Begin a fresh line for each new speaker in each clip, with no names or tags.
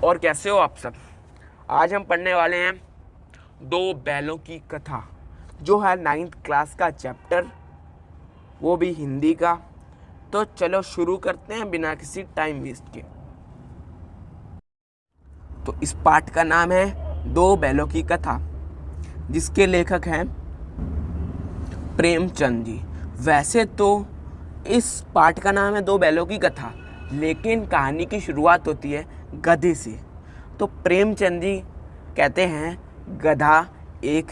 और कैसे हो आप सब। आज हम पढ़ने वाले हैं दो बैलों की कथा, जो है 9th क्लास का चैप्टर, वो भी हिंदी का। तो चलो शुरू करते हैं बिना किसी टाइम वेस्ट के। तो इस पाठ का नाम है दो बैलों की कथा, जिसके लेखक हैं प्रेमचंद जी। वैसे तो इस पाठ का नाम है दो बैलों की कथा, लेकिन कहानी की शुरुआत होती है गधे से। तो प्रेमचंद जी कहते हैं गधा एक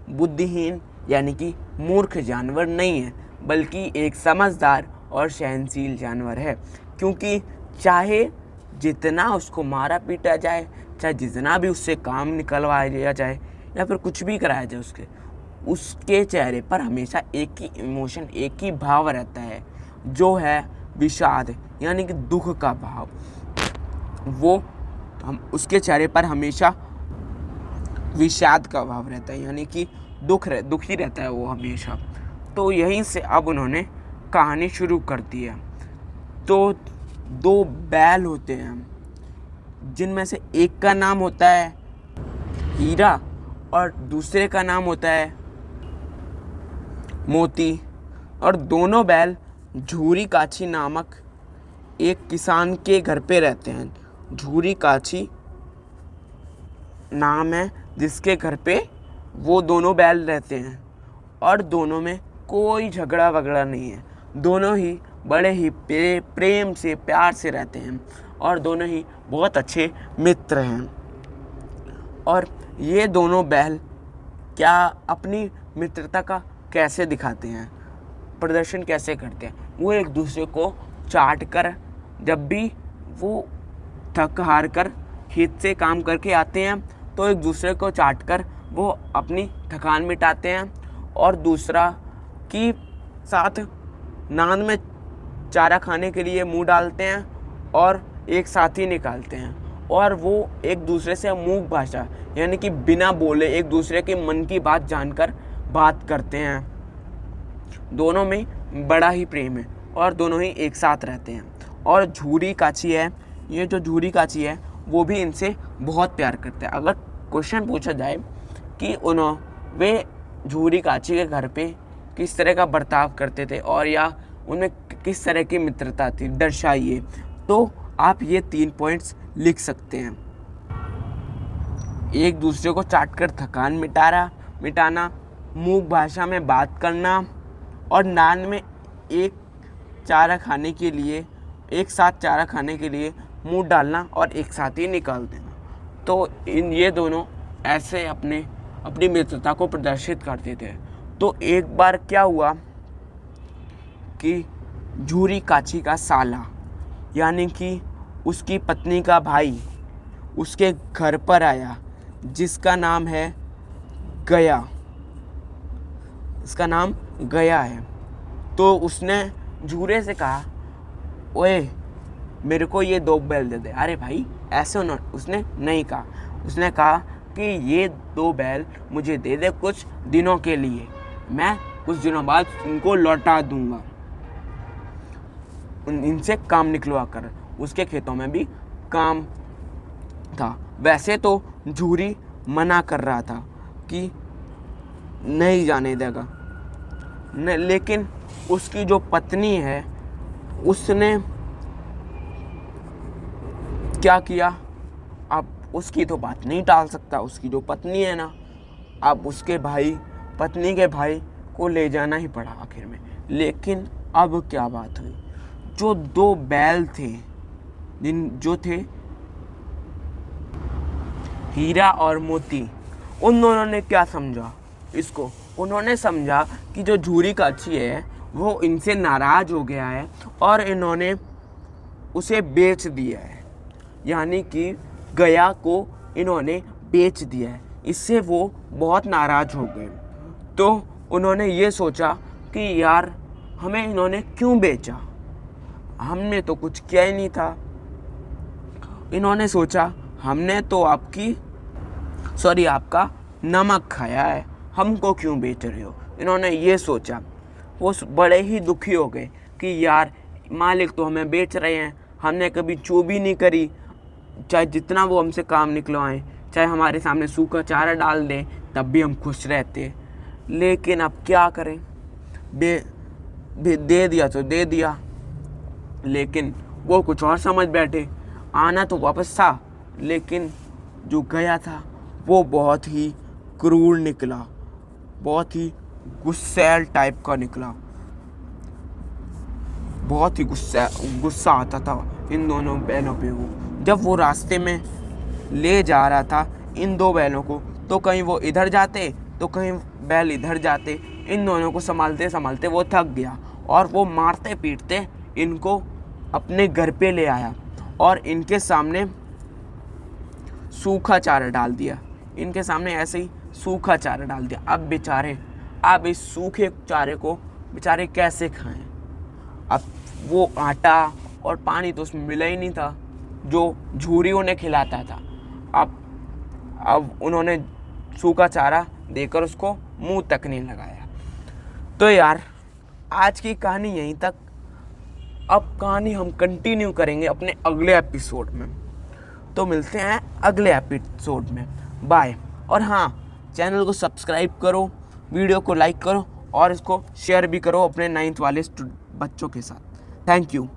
बुद्धिहीन यानी कि मूर्ख जानवर नहीं है, बल्कि एक समझदार और सहनशील जानवर है। क्योंकि चाहे जितना उसको मारा पीटा जाए, चाहे जितना भी उससे काम निकलवाया जाए या फिर कुछ भी कराया जाए, उसके चेहरे पर हमेशा एक ही इमोशन, एक ही भाव रहता है, जो है विषाद यानी कि दुख का भाव। वो हम उसके चेहरे पर हमेशा विषाद का भाव रहता है, यानी कि दुखी रहता है वो हमेशा। तो यहीं से अब उन्होंने कहानी शुरू कर दी है। तो दो बैल होते हैं, जिनमें से एक का नाम होता है हीरा और दूसरे का नाम होता है मोती। और दोनों बैल झूरी काछी नामक एक किसान के घर पे रहते हैं। झूरी काछी नाम है जिसके घर पे वो दोनों बैल रहते हैं, और दोनों में कोई झगड़ा वगड़ा नहीं है। दोनों ही बड़े ही प्रेम से, प्यार से रहते हैं, और दोनों ही बहुत अच्छे मित्र हैं। और ये दोनों बैल क्या अपनी मित्रता का कैसे दिखाते हैं, प्रदर्शन कैसे करते हैं, वो एक दूसरे को चाट कर, जब भी वो थक हार कर खेत से काम करके आते हैं तो एक दूसरे को चाट कर वो अपनी थकान मिटाते हैं, और दूसरा की साथ नाद में चारा खाने के लिए मुंह डालते हैं और एक साथ ही निकालते हैं। और वो एक दूसरे से मूक भाषा यानी कि बिना बोले एक दूसरे के मन की बात जानकर बात करते हैं। दोनों में बड़ा ही प्रेम है और दोनों ही एक साथ रहते हैं। और झूरी काछी है, ये जो झूरी काछी है वो भी इनसे बहुत प्यार करते हैं। अगर क्वेश्चन पूछा जाए कि वे झूरी काछी के घर पे किस तरह का बर्ताव करते थे और या उनमें किस तरह की मित्रता थी, दर्शाइए, तो आप ये 3 पॉइंट्स लिख सकते हैं। एक दूसरे को चाटकर थकान मिटाना, मूक भाषा में बात करना, और नान में एक साथ चारा खाने के लिए मुंह डालना और एक साथ ही निकाल देना। तो ये दोनों ऐसे अपनी मित्रता को प्रदर्शित करते थे। तो एक बार क्या हुआ कि झूरी काछी का साला यानी कि उसकी पत्नी का भाई उसके घर पर आया, जिसका नाम है गया। इसका नाम गया है। तो उसने झूरे से कहा, ओए मेरे को ये 2 बैल दे दे। अरे भाई ऐसे उसने नहीं कहा। उसने कहा कि ये 2 बैल मुझे दे दे कुछ दिनों के लिए, मैं कुछ दिनों बाद इनको लौटा दूंगा। इनसे काम निकलवा कर। उसके खेतों में भी काम था। वैसे तो झूरी मना कर रहा था कि नहीं जाने देगा, लेकिन उसकी जो पत्नी है उसने क्या किया, अब उसकी तो बात नहीं टाल सकता। उसकी जो पत्नी है ना, अब उसके पत्नी के भाई को ले जाना ही पड़ा आखिर में। लेकिन अब क्या बात हुई, जो 2 बैल थे जो थे हीरा और मोती, उन दोनों ने क्या समझा इसको, उन्होंने समझा कि जो झूरी काछी है वो इनसे नाराज़ हो गया है और इन्होंने उसे बेच दिया है, यानी कि गया को इन्होंने बेच दिया है। इससे वो बहुत नाराज़ हो गए। तो उन्होंने ये सोचा कि यार हमें इन्होंने क्यों बेचा, हमने तो कुछ किया ही नहीं था। इन्होंने सोचा हमने तो आपका नमक खाया है, हमको क्यों बेच रहे हो। इन्होंने ये सोचा। वो बड़े ही दुखी हो गए कि यार मालिक तो हमें बेच रहे हैं, हमने कभी चूं भी नहीं करी, चाहे जितना वो हमसे काम निकलवाएं, चाहे हमारे सामने सूखा चारा डाल दें, तब भी हम खुश रहते। लेकिन अब क्या करें, दे दिया तो दे दिया, लेकिन वो कुछ और समझ बैठे। आना तो वापस था, लेकिन जो गया था वो बहुत ही क्रूर निकला, बहुत ही गुस्सैल टाइप का निकला। बहुत ही गुस्सा आता था इन दोनों बैलों पे। वो जब वो रास्ते में ले जा रहा था इन दो बैलों को, तो कहीं वो इधर जाते तो कहीं बैल इधर जाते। इन दोनों को संभालते संभालते वो थक गया और वो मारते पीटते इनको अपने घर पे ले आया और इनके सामने सूखा चारा डाल दिया। इनके सामने ऐसे ही सूखा चारा डाल दिया। अब इस सूखे चारे को बेचारे कैसे खाएं? अब वो आटा और पानी तो उसमें मिला ही नहीं था जो झूरी उन्हें खिलाता था। अब उन्होंने सूखा चारा देकर उसको मुंह तक नहीं लगाया। तो यार, आज की कहानी यहीं तक। अब कहानी हम कंटिन्यू करेंगे अपने अगले एपिसोड में। तो मिलते हैं अगले एपिसोड में। बाय। और हाँ, चैनल को सब्सक्राइब करो, वीडियो को लाइक करो और इसको शेयर भी करो अपने 9th वाले बच्चों के साथ। Thank you.